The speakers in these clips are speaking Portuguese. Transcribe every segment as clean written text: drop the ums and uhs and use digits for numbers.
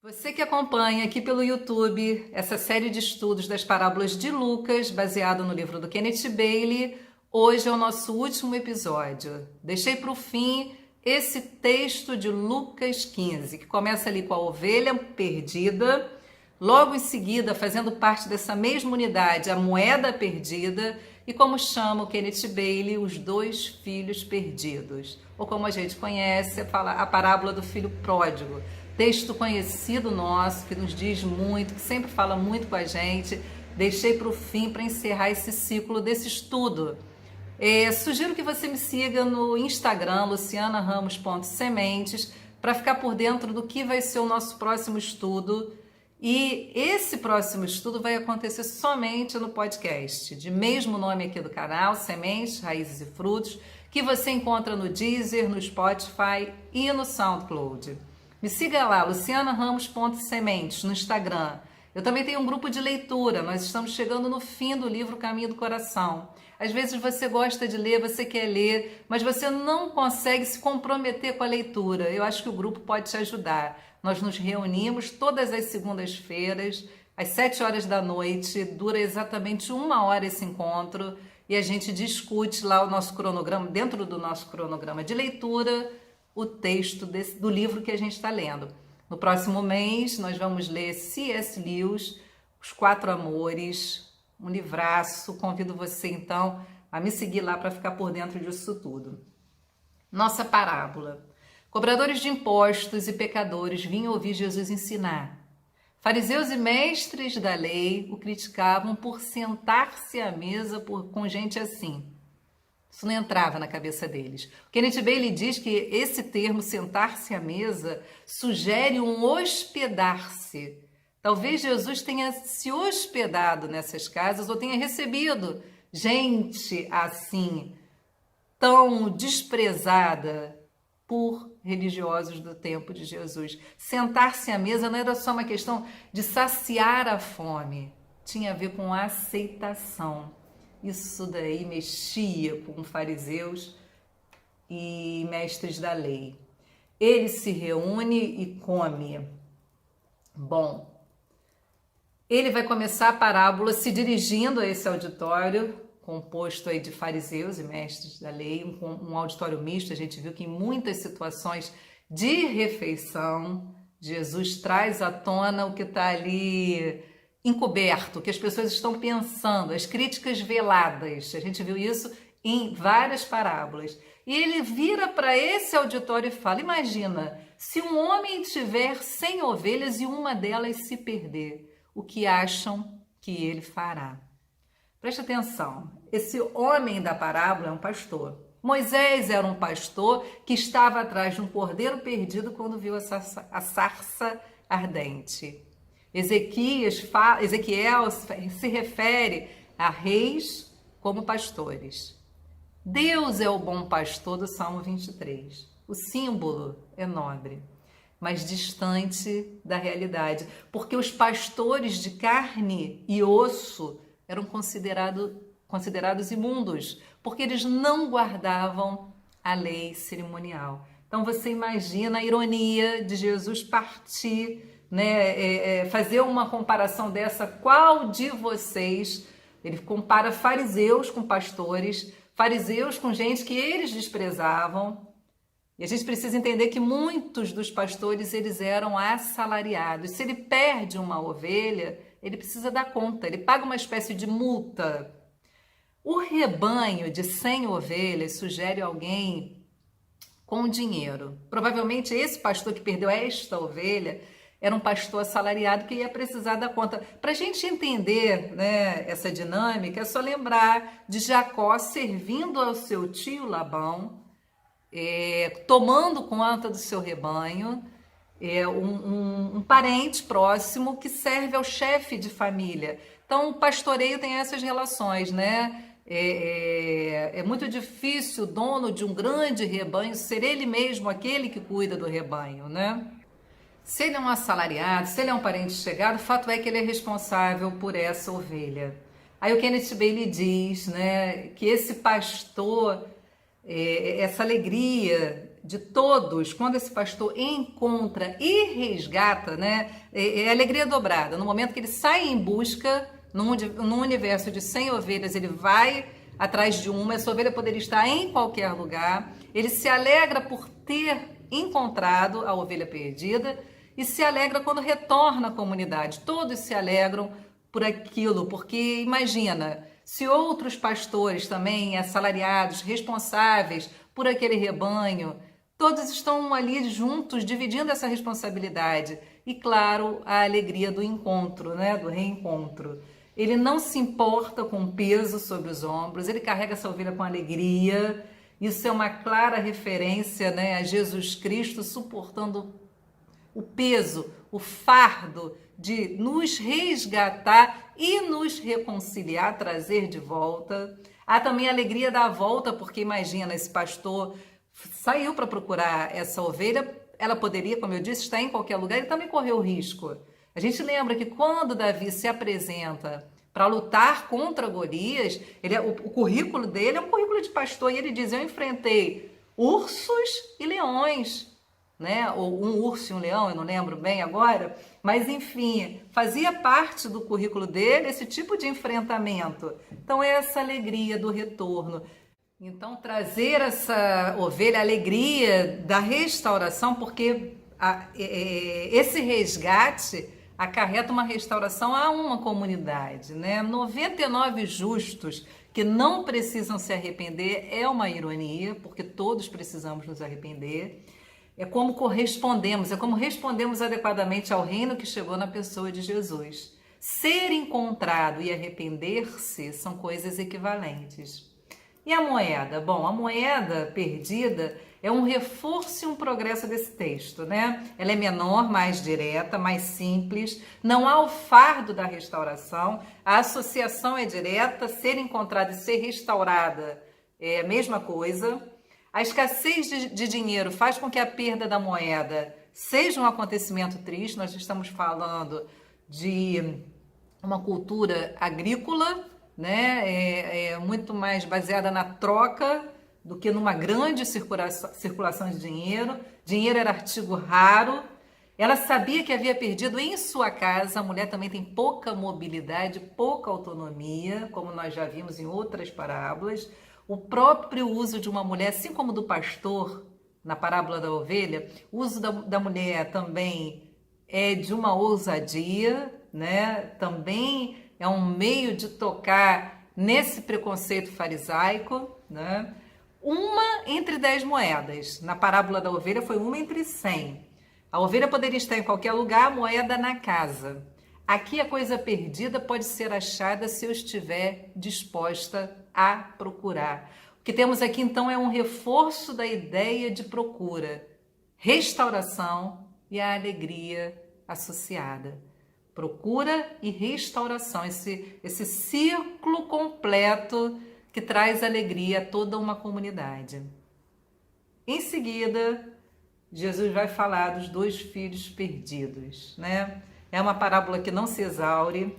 Você que acompanha aqui pelo YouTube essa série de estudos das parábolas de Lucas, baseado no livro do Kenneth Bailey, hoje é o nosso último episódio. Deixei para o fim esse texto de Lucas 15, que começa ali com a ovelha perdida, logo em seguida, fazendo parte dessa mesma unidade, a moeda perdida, e como chama o Kenneth Bailey, os dois filhos perdidos. Ou como a gente conhece, a parábola do filho pródigo. Texto conhecido nosso, que nos diz muito, que sempre fala muito com a gente. Deixei para o fim para encerrar esse ciclo desse estudo. Sugiro que você me siga no Instagram, lucianaramos.sementes, para ficar por dentro do que vai ser o nosso próximo estudo. E esse próximo estudo vai acontecer somente no podcast, de mesmo nome aqui do canal, Sementes, Raízes e Frutos, que você encontra no Deezer, no Spotify e no SoundCloud. Me siga lá, lucianaramos.sementes, no Instagram. Eu também tenho um grupo de leitura, nós estamos chegando no fim do livro Caminho do Coração. Às vezes você gosta de ler, você quer ler, mas você não consegue se comprometer com a leitura. Eu acho que o grupo pode te ajudar. Nós nos reunimos todas as segundas-feiras, às 7 horas da noite, dura exatamente 1 hora esse encontro, e a gente discute lá o nosso cronograma, dentro do nosso cronograma de leitura, o texto do livro que a gente está lendo. No próximo mês, nós vamos ler C.S. Lewis, Os Quatro Amores, um livraço. Convido você, então, a me seguir lá para ficar por dentro disso tudo. Nossa parábola. Cobradores de impostos e pecadores vinham ouvir Jesus ensinar. Fariseus e mestres da lei o criticavam por sentar-se à mesa com gente assim. Isso não entrava na cabeça deles. O Kenneth Bailey diz que esse termo, sentar-se à mesa, sugere um hospedar-se. Talvez Jesus tenha se hospedado nessas casas ou tenha recebido gente assim, tão desprezada por religiosos do tempo de Jesus. Sentar-se à mesa não era só uma questão de saciar a fome, tinha a ver com aceitação. Isso daí mexia com fariseus e mestres da lei. Ele se reúne e come. Bom, ele vai começar a parábola se dirigindo a esse auditório, composto aí de fariseus e mestres da lei, um auditório misto. A gente viu que em muitas situações de refeição, Jesus traz à tona o que está ali encoberto, que as pessoas estão pensando, as críticas veladas. A gente viu isso em várias parábolas. E ele vira para esse auditório e fala: imagina, se um homem tiver 100 ovelhas e uma delas se perder, o que acham que ele fará? Preste atenção, esse homem da parábola é um pastor. Moisés era um pastor que estava atrás de um cordeiro perdido quando viu a sarça ardente. Ezequiel se refere a reis como pastores. Deus é o bom pastor do Salmo 23. O símbolo é nobre, mas distante da realidade, porque os pastores de carne e osso eram considerados imundos, porque eles não guardavam a lei cerimonial. Então você imagina a ironia de Jesus partir, fazer uma comparação dessa. Qual de vocês, ele compara fariseus com pastores, fariseus com gente que eles desprezavam, e a gente precisa entender que muitos dos pastores, eles eram assalariados. Se ele perde uma ovelha, ele precisa dar conta, ele paga uma espécie de multa. O rebanho de 100 ovelhas sugere alguém com dinheiro. Provavelmente esse pastor que perdeu esta ovelha era um pastor assalariado que ia precisar dar conta. Para a gente entender, essa dinâmica, é só lembrar de Jacó servindo ao seu tio Labão, tomando conta do seu rebanho, um parente próximo que serve ao chefe de família. Então, o pastoreio tem essas relações, É muito difícil o dono de um grande rebanho ser ele mesmo aquele que cuida do rebanho, Se ele é um assalariado, se ele é um parente chegado, o fato é que ele é responsável por essa ovelha. Aí o Kenneth Bailey diz, que esse pastor, essa alegria de todos, quando esse pastor encontra e resgata, né, é alegria dobrada. No momento que ele sai em busca, num universo de 100 ovelhas, ele vai atrás de uma, essa ovelha poderia estar em qualquer lugar, ele se alegra por ter encontrado a ovelha perdida e se alegra quando retorna à comunidade. Todos se alegram por aquilo, porque imagina, se outros pastores também, assalariados, responsáveis por aquele rebanho, todos estão ali juntos, dividindo essa responsabilidade. E, claro, a alegria do encontro, né? Do reencontro. Ele não se importa com o peso sobre os ombros, ele carrega essa ovelha com alegria. Isso é uma clara referência, né, a Jesus Cristo suportando o peso, o fardo de nos resgatar e nos reconciliar, trazer de volta. Há também a alegria da volta, porque imagina, esse pastor saiu para procurar essa ovelha, ela poderia, como eu disse, estar em qualquer lugar, ele também correu risco. A gente lembra que quando Davi se apresenta para lutar contra Golias, o currículo dele é um currículo de pastor, e ele diz, eu enfrentei ursos e leões, né? Ou um urso e um leão, eu não lembro bem agora, mas enfim, fazia parte do currículo dele esse tipo de enfrentamento. Então é essa alegria do retorno. Então trazer essa ovelha, a alegria da restauração, porque esse resgate acarreta uma restauração a uma comunidade, né? 99 justos que não precisam se arrepender é uma ironia, porque todos precisamos nos arrepender. É como correspondemos, é como respondemos adequadamente ao reino que chegou na pessoa de Jesus. Ser encontrado e arrepender-se são coisas equivalentes. E a moeda? Bom, a moeda perdida é um reforço e um progresso desse texto, né? Ela é menor, mais direta, mais simples, não há o fardo da restauração, a associação é direta, ser encontrada e ser restaurada é a mesma coisa. A escassez de dinheiro faz com que a perda da moeda seja um acontecimento triste. Nós estamos falando de uma cultura agrícola, né? É muito mais baseada na troca do que numa grande circulação de dinheiro. Dinheiro era artigo raro. Ela sabia que havia perdido em sua casa. A mulher também tem pouca mobilidade, pouca autonomia, como nós já vimos em outras parábolas. O próprio uso de uma mulher, assim como do pastor, na parábola da ovelha, o uso da mulher também é de uma ousadia, né? Também é um meio de tocar nesse preconceito farisaico, né? Uma entre 10 moedas. Na parábola da ovelha foi uma entre 100. A ovelha poderia estar em qualquer lugar, a moeda na casa. Aqui a coisa perdida pode ser achada se eu estiver disposta a procurar. O que temos aqui então é um reforço da ideia de procura, restauração e a alegria associada. Procura e restauração, esse círculo completo que traz alegria a toda uma comunidade. Em seguida, Jesus vai falar dos 2 filhos perdidos, né? É uma parábola que não se exaure.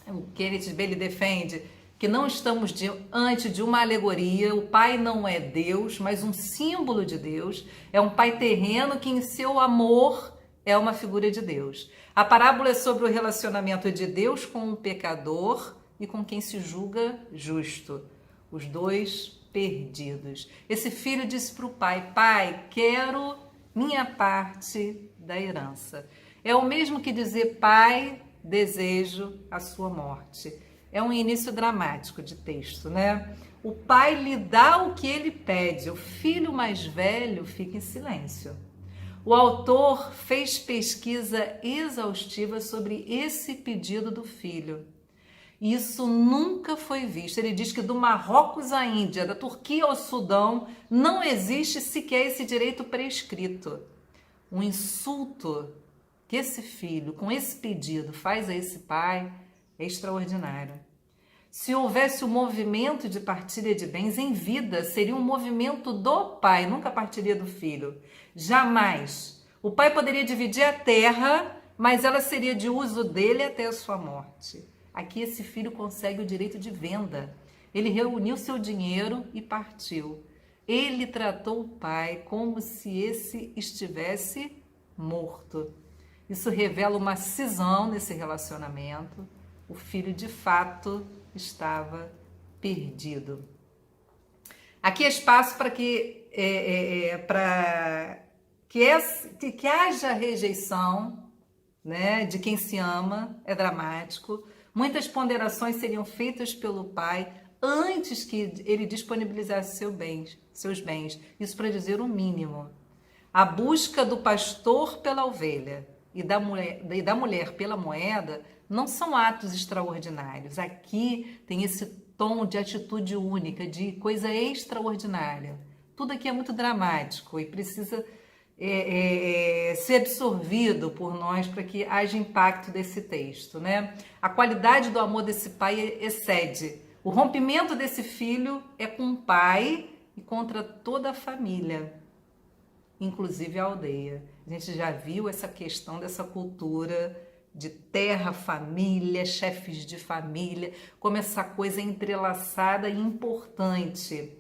O Kenneth Bailey defende que não estamos diante de uma alegoria. O pai não é Deus, mas um símbolo de Deus. É um pai terreno que em seu amor é uma figura de Deus. A parábola é sobre o relacionamento de Deus com o pecador e com quem se julga justo. Os 2 perdidos. Esse filho disse para o pai, pai, quero minha parte da herança. É o mesmo que dizer, pai, desejo a sua morte. É um início dramático de texto, né? O pai lhe dá o que ele pede, o filho mais velho fica em silêncio. O autor fez pesquisa exaustiva sobre esse pedido do filho. Isso nunca foi visto. Ele diz que do Marrocos à Índia, da Turquia ao Sudão, não existe sequer esse direito prescrito. Um insulto que esse filho, com esse pedido, faz a esse pai é extraordinário. Se houvesse um movimento de partilha de bens em vida, seria um movimento do pai, nunca a partilha do filho. Jamais. O pai poderia dividir a terra, mas ela seria de uso dele até a sua morte. Aqui esse filho consegue o direito de venda. Ele reuniu seu dinheiro e partiu. ele tratou o pai como se esse estivesse morto. Isso revela uma cisão nesse relacionamento. O filho, de fato, estava perdido. Aqui é espaço para que haja rejeição, né, de quem se ama, é dramático. Muitas ponderações seriam feitas pelo pai antes que ele disponibilizasse seus bens. Isso para dizer o mínimo. A busca do pastor pela ovelha e da mulher pela moeda não são atos extraordinários. Aqui tem esse tom de atitude única, de coisa extraordinária. Tudo aqui é muito dramático e precisa ser absorvido por nós para que haja impacto desse texto, né? A qualidade do amor desse pai excede. O rompimento desse filho é com o pai e contra toda a família, inclusive a aldeia. A gente já viu essa questão dessa cultura de terra, família, chefes de família, como essa coisa entrelaçada e importante.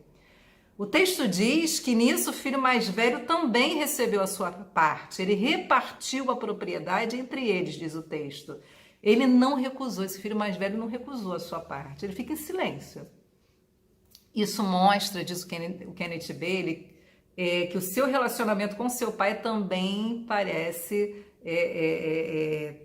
O texto diz que nisso o filho mais velho também recebeu a sua parte. Ele repartiu a propriedade entre eles, diz o texto. Ele não recusou, esse filho mais velho não recusou a sua parte. Ele fica em silêncio. Isso mostra, diz o Kenneth Bailey, que o seu relacionamento com seu pai também parece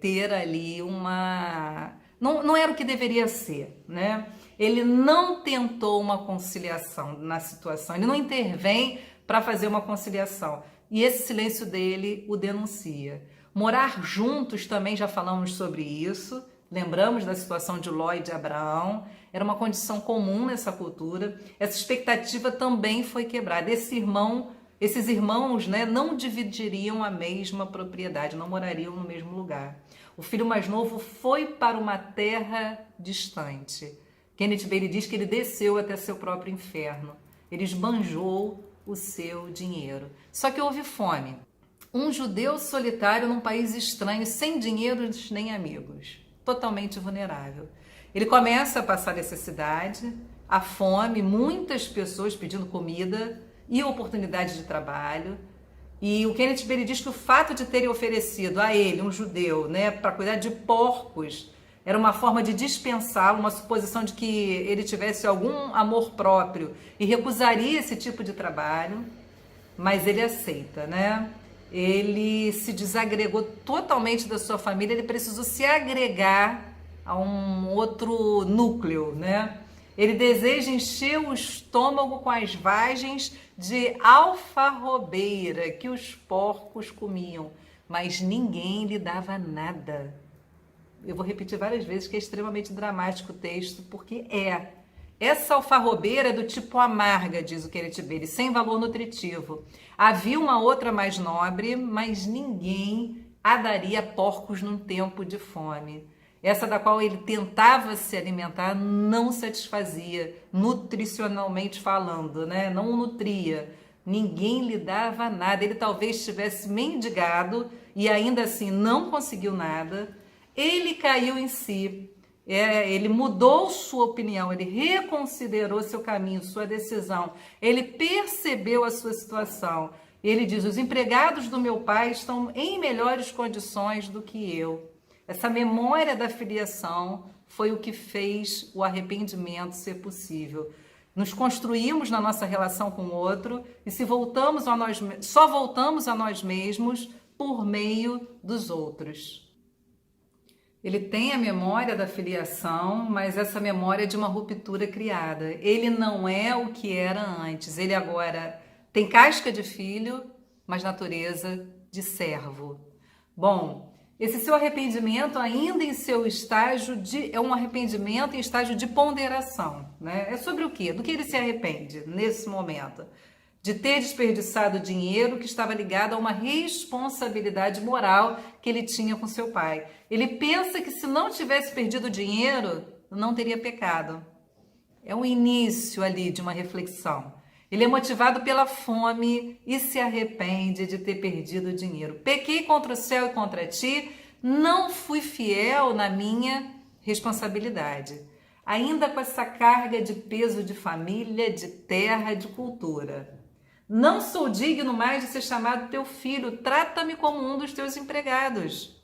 ter ali uma... Não era o que deveria ser, né? Ele não tentou uma conciliação na situação, ele não intervém para fazer uma conciliação. E esse silêncio dele o denuncia. Morar juntos também, já falamos sobre isso, lembramos da situação de Ló e de Abraão, era uma condição comum nessa cultura. Essa expectativa também foi quebrada. Esses irmãos, né, não dividiriam a mesma propriedade, não morariam no mesmo lugar. O filho mais novo foi para uma terra distante. Kenneth Bailey diz que ele desceu até seu próprio inferno. Ele esbanjou o seu dinheiro. Só que houve fome. Um judeu solitário num país estranho, sem dinheiro nem amigos. Totalmente vulnerável. Ele começa a passar necessidade, a fome, muitas pessoas pedindo comida e oportunidade de trabalho. E o Kenneth Bailey diz que o fato de terem oferecido a ele, um judeu, né, para cuidar de porcos, era uma forma de dispensá-lo, uma suposição de que ele tivesse algum amor próprio e recusaria esse tipo de trabalho, mas ele aceita, né? Ele se desagregou totalmente da sua família, ele precisou se agregar a um outro núcleo, né? Ele deseja encher o estômago com as vagens de alfarrobeira que os porcos comiam, mas ninguém lhe dava nada. Eu vou repetir várias vezes que é extremamente dramático o texto, porque essa alfarrobeira é do tipo amarga, diz o Kenneth Bailey, sem valor nutritivo. Havia uma outra mais nobre, mas ninguém a daria a porcos num tempo de fome. Essa da qual ele tentava se alimentar não satisfazia, nutricionalmente falando, né? Não o nutria. Ninguém lhe dava nada. Ele talvez tivesse mendigado e ainda assim não conseguiu nada. Ele caiu em si. Ele mudou sua opinião, ele reconsiderou seu caminho, sua decisão. Ele percebeu a sua situação. Ele diz: os empregados do meu pai estão em melhores condições do que eu. Essa memória da filiação foi o que fez o arrependimento ser possível. Nos construímos na nossa relação com o outro e só voltamos a nós mesmos por meio dos outros. Ele tem a memória da filiação, mas essa memória é de uma ruptura criada. Ele não é o que era antes. Ele agora tem casca de filho, mas natureza de servo. Bom, esse seu arrependimento ainda em seu estágio é um arrependimento em estágio de ponderação, né? É sobre o quê? Do que ele se arrepende nesse momento? De ter desperdiçado dinheiro que estava ligado a uma responsabilidade moral que ele tinha com seu pai. Ele pensa que se não tivesse perdido o dinheiro, não teria pecado. É o início ali de uma reflexão. Ele é motivado pela fome e se arrepende de ter perdido o dinheiro. Pequei contra o céu e contra ti, não fui fiel na minha responsabilidade. ainda com essa carga de peso de família, de terra, de cultura. Não sou digno mais de ser chamado teu filho, trata-me como um dos teus empregados.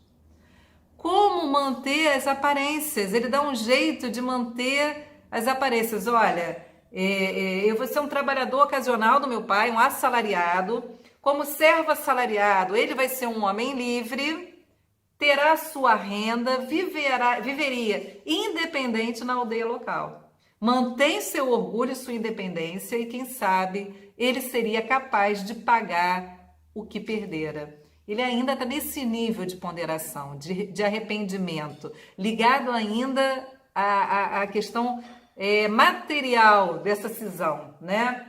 Como manter as aparências? Ele dá um jeito de manter as aparências. Olha, eu vou ser um trabalhador ocasional do meu pai, um assalariado. Como servo assalariado, ele vai ser um homem livre, terá sua renda, viveria independente na aldeia local. Mantém seu orgulho e sua independência e, quem sabe, ele seria capaz de pagar o que perdera. Ele ainda está nesse nível de ponderação, de arrependimento, ligado ainda à questão material dessa cisão, né?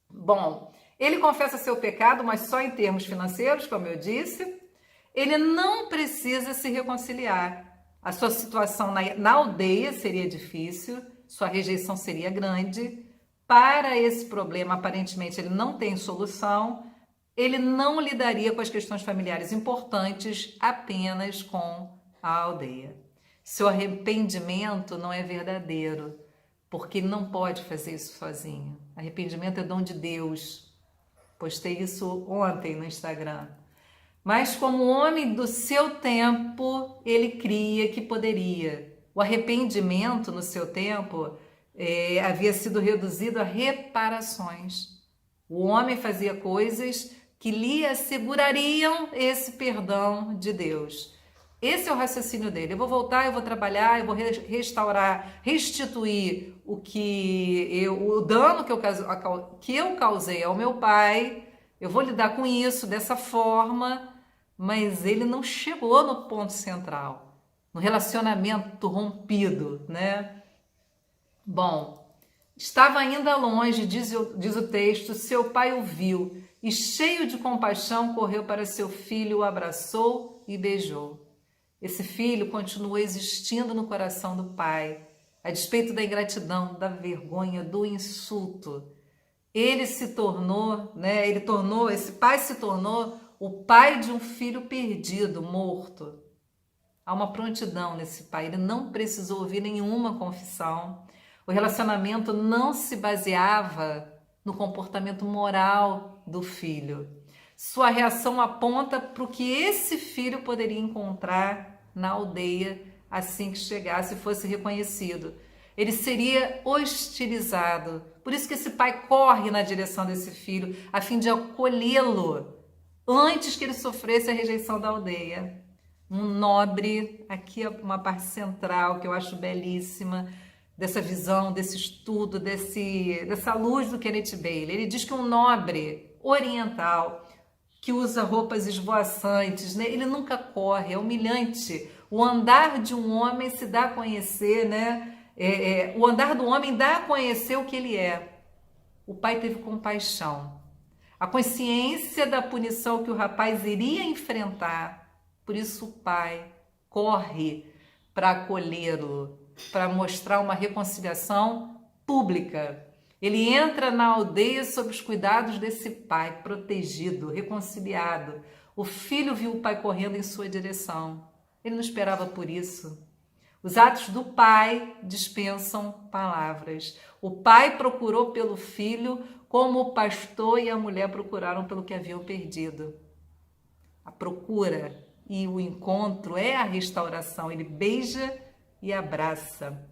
Bom, ele confessa seu pecado, mas só em termos financeiros, como eu disse. Ele não precisa se reconciliar. A sua situação na aldeia seria difícil, sua rejeição seria grande. Para esse problema, aparentemente, ele não tem solução. Ele não lidaria com as questões familiares importantes apenas com a aldeia. Seu arrependimento não é verdadeiro, porque ele não pode fazer isso sozinho. Arrependimento é dom de Deus. Postei isso ontem no Instagram. Mas como homem do seu tempo, ele cria que poderia. O arrependimento no seu tempo havia sido reduzido a reparações. O homem fazia coisas que lhe assegurariam esse perdão de Deus. Esse é o raciocínio dele. Eu vou voltar, eu vou trabalhar, eu vou restaurar, restituir o dano que eu causei ao meu pai. Eu vou lidar com isso dessa forma, mas ele não chegou no ponto central, no relacionamento rompido, né? Bom, estava ainda longe, diz o texto, seu pai o viu e, cheio de compaixão, correu para seu filho, o abraçou e beijou. Esse filho continuou existindo no coração do pai, a despeito da ingratidão, da vergonha, do insulto. Esse pai se tornou o pai de um filho perdido, morto. Há uma prontidão nesse pai, ele não precisou ouvir nenhuma confissão. O relacionamento não se baseava no comportamento moral do filho. Sua reação aponta para o que esse filho poderia encontrar na aldeia assim que chegasse e fosse reconhecido. Ele seria hostilizado. Por isso que esse pai corre na direção desse filho, a fim de acolhê-lo antes que ele sofresse a rejeição da aldeia. Um nobre, aqui é uma parte central que eu acho belíssima, dessa visão, desse estudo, dessa luz do Kenneth Bailey. Ele diz que um nobre oriental que usa roupas esvoaçantes, né? Ele nunca corre, é humilhante. O andar de um homem se dá a conhecer, né? O andar do homem dá a conhecer o que ele é. O pai teve compaixão. A consciência da punição que o rapaz iria enfrentar, por isso o pai corre para acolhê-lo, para mostrar uma reconciliação pública. Ele entra na aldeia sob os cuidados desse pai, protegido, reconciliado. O filho viu o pai correndo em sua direção. Ele não esperava por isso. Os atos do pai dispensam palavras. O pai procurou pelo filho como o pastor e a mulher procuraram pelo que haviam perdido. A procura e o encontro é a restauração. Ele beija e abraça.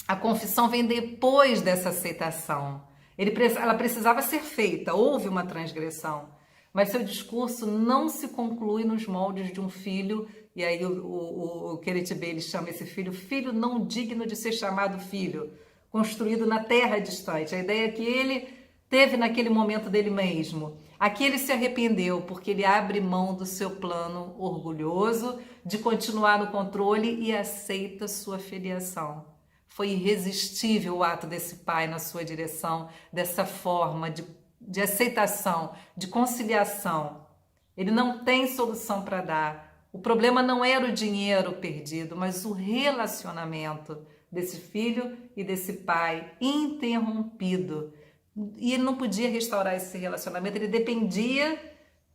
A confissão vem depois dessa aceitação. Ela precisava ser feita, houve uma transgressão, mas seu discurso não se conclui nos moldes de um filho, e aí o Kenneth Bailey chama esse filho não digno de ser chamado filho, construído na terra distante. A ideia que ele teve naquele momento dele mesmo. Aqui ele se arrependeu, porque ele abre mão do seu plano orgulhoso de continuar no controle e aceita sua filiação. Foi irresistível o ato desse pai na sua direção, dessa forma de aceitação, de conciliação. Ele não tem solução para dar. O problema não era o dinheiro perdido, mas o relacionamento desse filho e desse pai interrompido. E ele não podia restaurar esse relacionamento, ele dependia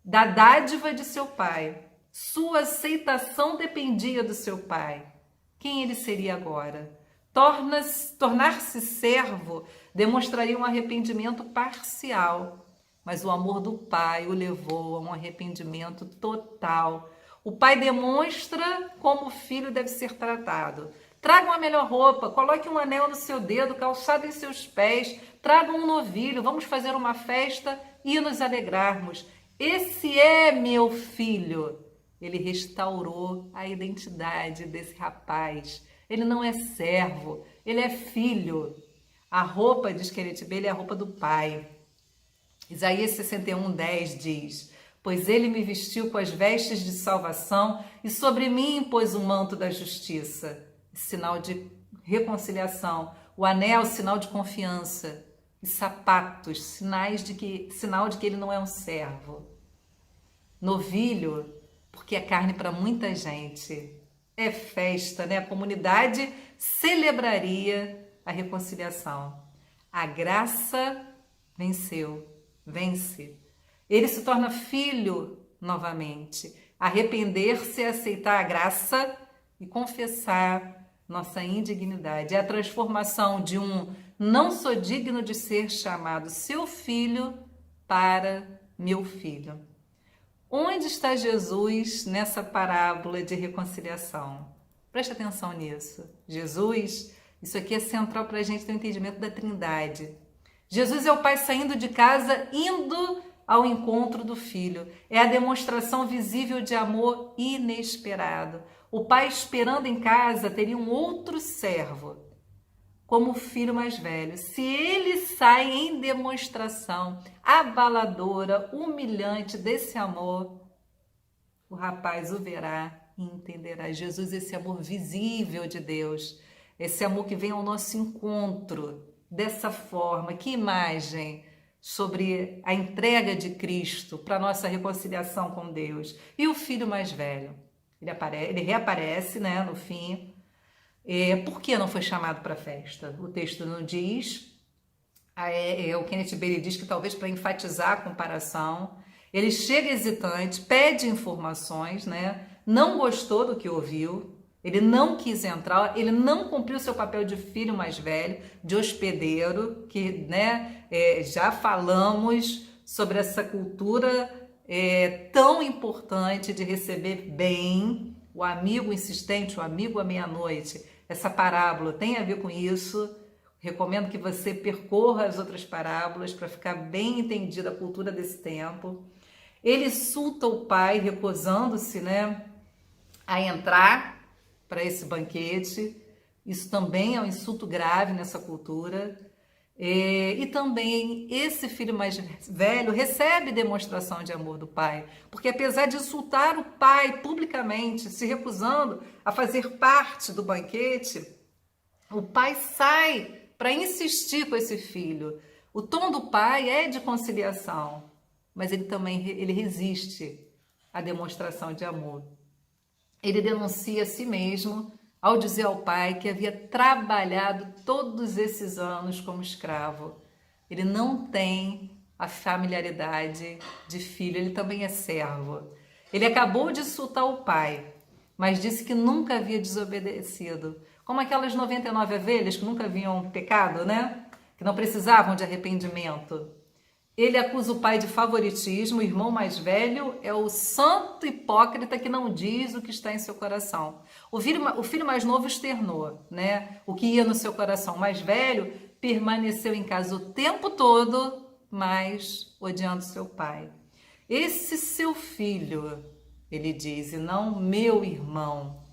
da dádiva de seu pai. Sua aceitação dependia do seu pai. Quem ele seria agora? Tornar-se servo demonstraria um arrependimento parcial, mas o amor do pai o levou a um arrependimento total. O pai demonstra como o filho deve ser tratado. Traga uma melhor roupa, coloque um anel no seu dedo, calçado em seus pés, traga um novilho, vamos fazer uma festa e nos alegrarmos. Esse é meu filho. Ele restaurou a identidade desse rapaz. Ele não é servo, ele é filho. A roupa, diz Kenneth Bailey, é a roupa do pai. Isaías 61:10 diz: pois ele me vestiu com as vestes de salvação e sobre mim pôs o manto da justiça. Sinal de reconciliação. O anel, sinal de confiança. E sapatos, sinal de que ele não é um servo. Novilho, porque é carne para muita gente. É festa, né? A comunidade celebraria a reconciliação. A graça venceu, vence. Ele se torna filho novamente. Arrepender-se é aceitar a graça e confessar nossa indignidade. É a transformação de um não sou digno de ser chamado seu filho para meu filho. Onde está Jesus nessa parábola de reconciliação? Preste atenção nisso. Jesus, isso aqui é central para a gente ter o entendimento da Trindade. Jesus é o Pai saindo de casa, indo ao encontro do Filho. É a demonstração visível de amor inesperado. O Pai, esperando em casa, teria um outro servo, como o filho mais velho. Se ele sai em demonstração abaladora, humilhante desse amor, o rapaz o verá e entenderá. Jesus, esse amor visível de Deus, esse amor que vem ao nosso encontro dessa forma. Que imagem sobre a entrega de Cristo para a nossa reconciliação com Deus. E o filho mais velho, ele reaparece, né, no fim. Por que não foi chamado para a festa? O texto não diz. O Kenneth Bailey diz que talvez para enfatizar a comparação. Ele chega hesitante, pede informações, né? Não gostou do que ouviu, ele não quis entrar, ele não cumpriu seu papel de filho mais velho, de hospedeiro, que, né, já falamos sobre essa cultura tão importante de receber bem o amigo insistente, o amigo à meia-noite. Essa parábola tem a ver com isso. Recomendo que você percorra as outras parábolas para ficar bem entendida a cultura desse tempo. Ele insulta o pai, recusando-se, né, a entrar para esse banquete. Isso também é um insulto grave nessa cultura. E também esse filho mais velho recebe demonstração de amor do pai, porque apesar de insultar o pai publicamente, se recusando a fazer parte do banquete, o pai sai para insistir com esse filho. O tom do pai é de conciliação, mas ele também resiste à demonstração de amor. Ele denuncia a si mesmo ao dizer ao pai que havia trabalhado todos esses anos como escravo. Ele não tem a familiaridade de filho, ele também é servo. Ele acabou de insultar o pai, mas disse que nunca havia desobedecido. Como aquelas 99 ovelhas que nunca haviam pecado, né? Que não precisavam de arrependimento. Ele acusa o pai de favoritismo, o irmão mais velho é o santo hipócrita que não diz o que está em seu coração. O filho mais novo externou, né, o que ia no seu coração. O mais velho permaneceu em casa o tempo todo, mas odiando seu pai. Esse seu filho, ele diz, e não meu irmão.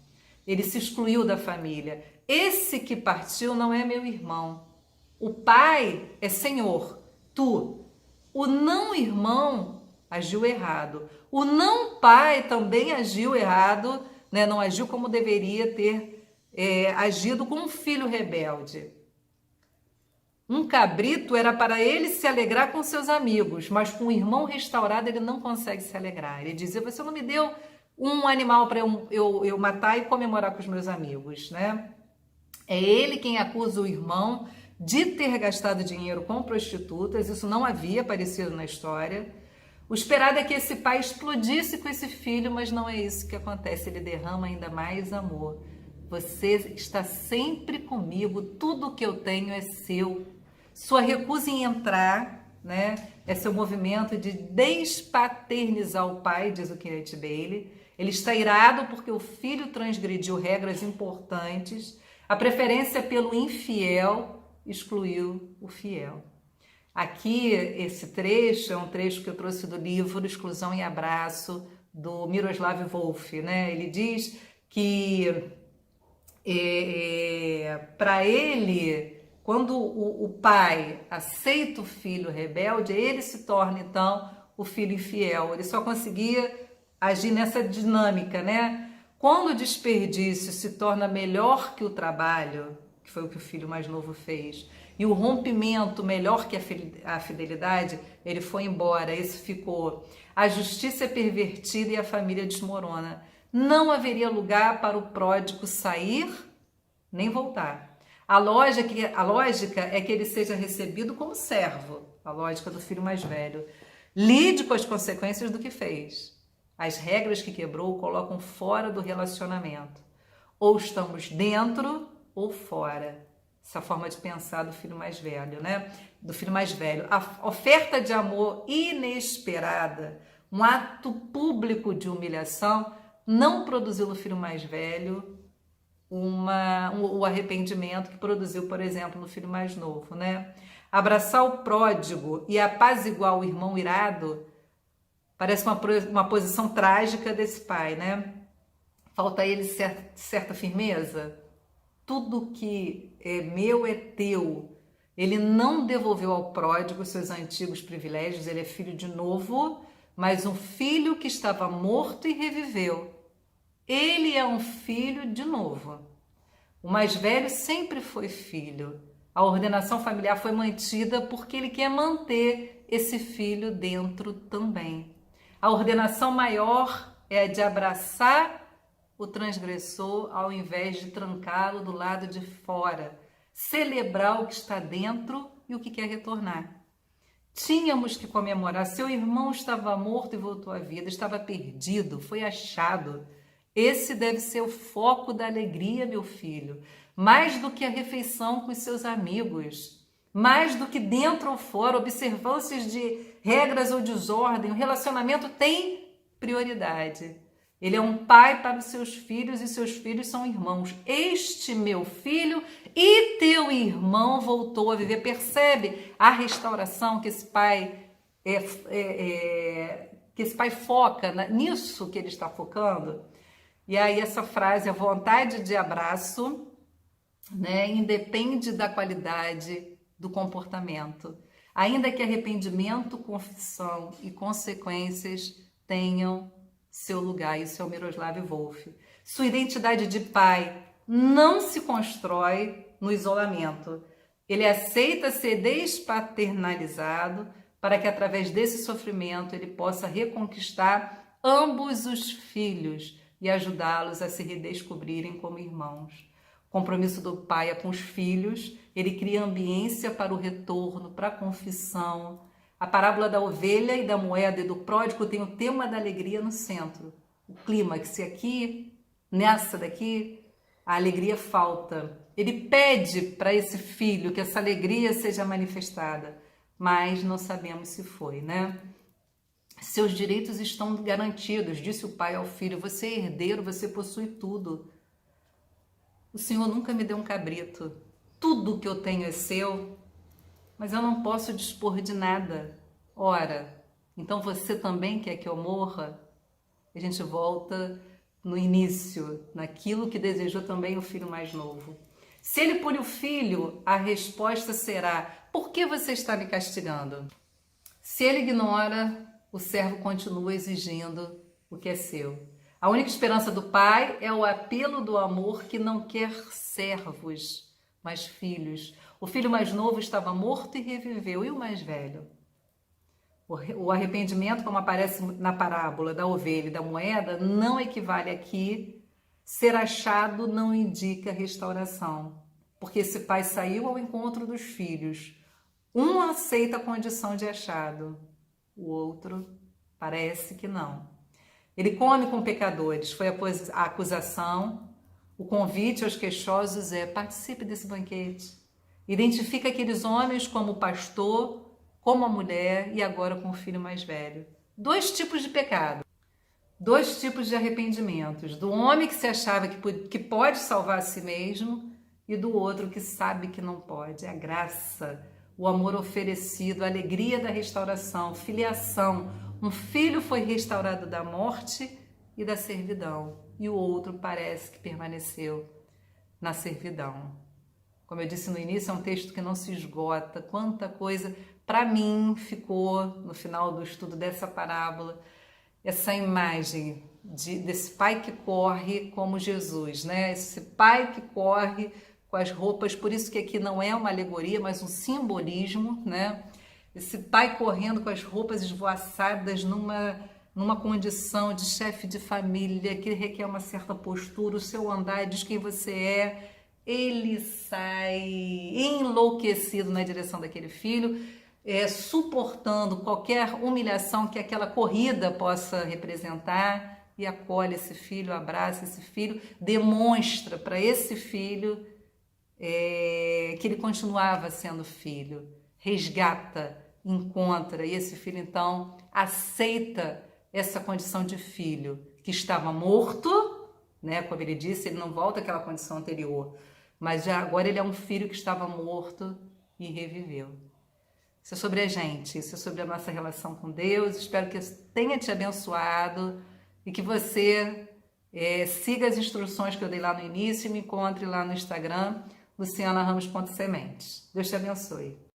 Ele se excluiu da família. Esse que partiu não é meu irmão. O pai é Senhor, tu. O não-irmão agiu errado. O não-pai também agiu errado, né? Não agiu como deveria ter agido com um filho rebelde. Um cabrito era para ele se alegrar com seus amigos, mas com o irmão restaurado ele não consegue se alegrar. Ele dizia, você não me deu um animal para eu matar e comemorar com os meus amigos, né? É ele quem acusa o irmão de ter gastado dinheiro com prostitutas. Isso não havia aparecido na história. O esperado é que esse pai explodisse com esse filho, mas não é isso que acontece. Ele derrama ainda mais amor. Você está sempre comigo, tudo que eu tenho é seu. Sua recusa em entrar, né, é seu movimento de despaternizar o pai, diz o Kenneth Bailey. Ele está irado porque o filho transgrediu regras importantes. A preferência pelo infiel excluiu o fiel. Aqui, esse trecho é um trecho que eu trouxe do livro Exclusão e Abraço, do Miroslav Volf, né? Ele diz que para ele, quando o pai aceita o filho rebelde, ele se torna então o filho infiel. Ele só conseguia agir nessa dinâmica, né? Quando o desperdício se torna melhor que o trabalho, que foi o que o filho mais novo fez, e o rompimento melhor que a fidelidade, ele foi embora, esse ficou. A justiça é pervertida e a família desmorona. Não haveria lugar para o pródigo sair nem voltar. A lógica é que ele seja recebido como servo, a lógica do filho mais velho. Lide com as consequências do que fez. As regras que quebrou o colocam fora do relacionamento. Ou estamos dentro ou fora. Essa forma de pensar do filho mais velho, né? Do filho mais velho. A oferta de amor inesperada, um ato público de humilhação, não produziu no filho mais velho o arrependimento que produziu, por exemplo, no filho mais novo, né? Abraçar o pródigo e apaziguar o irmão irado parece uma posição trágica desse pai, né? Falta a ele certa firmeza. Tudo que é meu é teu. Ele não devolveu ao pródigo seus antigos privilégios, ele é filho de novo, mas um filho que estava morto e reviveu. Ele é um filho de novo. O mais velho sempre foi filho. A ordenação familiar foi mantida porque ele quer manter esse filho dentro também. A ordenação maior é a de abraçar o transgressor ao invés de trancá-lo do lado de fora, celebrar o que está dentro e o que quer retornar. Tínhamos que comemorar. Seu irmão estava morto e voltou à vida, estava perdido, foi achado. Esse deve ser o foco da alegria, meu filho, mais do que a refeição com os seus amigos, mais do que dentro ou fora, observâncias de regras ou desordem. O relacionamento tem prioridade. Ele é um pai para os seus filhos e seus filhos são irmãos. Este meu filho e teu irmão voltou a viver. Percebe a restauração que esse pai que esse pai foca nisso que ele está focando? E aí essa frase, a vontade de abraço, né, independe da qualidade do comportamento. Ainda que arrependimento, confissão e consequências tenham seu lugar. Isso é o Miroslav Volf. Sua identidade de pai não se constrói no isolamento. Ele aceita ser despaternalizado para que através desse sofrimento ele possa reconquistar ambos os filhos e ajudá-los a se redescobrirem como irmãos. O compromisso do pai é com os filhos, ele cria ambiência para o retorno, para a confissão. A parábola da ovelha e da moeda e do pródigo tem o tema da alegria no centro. O clímax, aqui, nessa daqui, a alegria falta. Ele pede para esse filho que essa alegria seja manifestada, mas não sabemos se foi, né? Seus direitos estão garantidos, disse o pai ao filho. Você é herdeiro, você possui tudo. O Senhor nunca me deu um cabrito. Tudo que eu tenho é seu, mas eu não posso dispor de nada. Ora, então você também quer que eu morra? A gente volta no início, naquilo que desejou também o filho mais novo. Se ele pune o filho, a resposta será: por que você está me castigando? Se ele ignora, o servo continua exigindo o que é seu. A única esperança do pai é o apelo do amor que não quer servos, mas filhos. O filho mais novo estava morto e reviveu. E o mais velho? O arrependimento, como aparece na parábola da ovelha e da moeda, não equivale aqui. Ser achado não indica restauração, porque esse pai saiu ao encontro dos filhos. Um aceita a condição de achado, o outro parece que não. Ele come com pecadores, foi a acusação. O convite aos queixosos é: participe desse banquete. Identifica aqueles homens como o pastor, como a mulher e agora com o filho mais velho. 2 tipos de pecado, 2 tipos de arrependimentos. Do homem que se achava que pode salvar a si mesmo e do outro que sabe que não pode. A graça, o amor oferecido, a alegria da restauração, filiação. Um filho foi restaurado da morte e da servidão, e o outro parece que permaneceu na servidão. Como eu disse no início, é um texto que não se esgota. Quanta coisa para mim ficou no final do estudo dessa parábola, essa imagem desse pai que corre como Jesus, né? Esse pai que corre com as roupas, por isso que aqui não é uma alegoria, mas um simbolismo, né? Esse pai correndo com as roupas esvoaçadas numa condição de chefe de família, que requer uma certa postura, o seu andar diz quem você é. Ele sai enlouquecido na direção daquele filho, suportando qualquer humilhação que aquela corrida possa representar, e acolhe esse filho, abraça esse filho, demonstra para esse filho que ele continuava sendo filho, resgata, encontra, e esse filho então aceita essa condição de filho, que estava morto, né? Como ele disse, ele não volta àquela condição anterior, mas já agora ele é um filho que estava morto e reviveu. Isso é sobre a gente, isso é sobre a nossa relação com Deus. Espero que tenha te abençoado e que você siga as instruções que eu dei lá no início e me encontre lá no Instagram, lucianaramos.sementes. Deus te abençoe.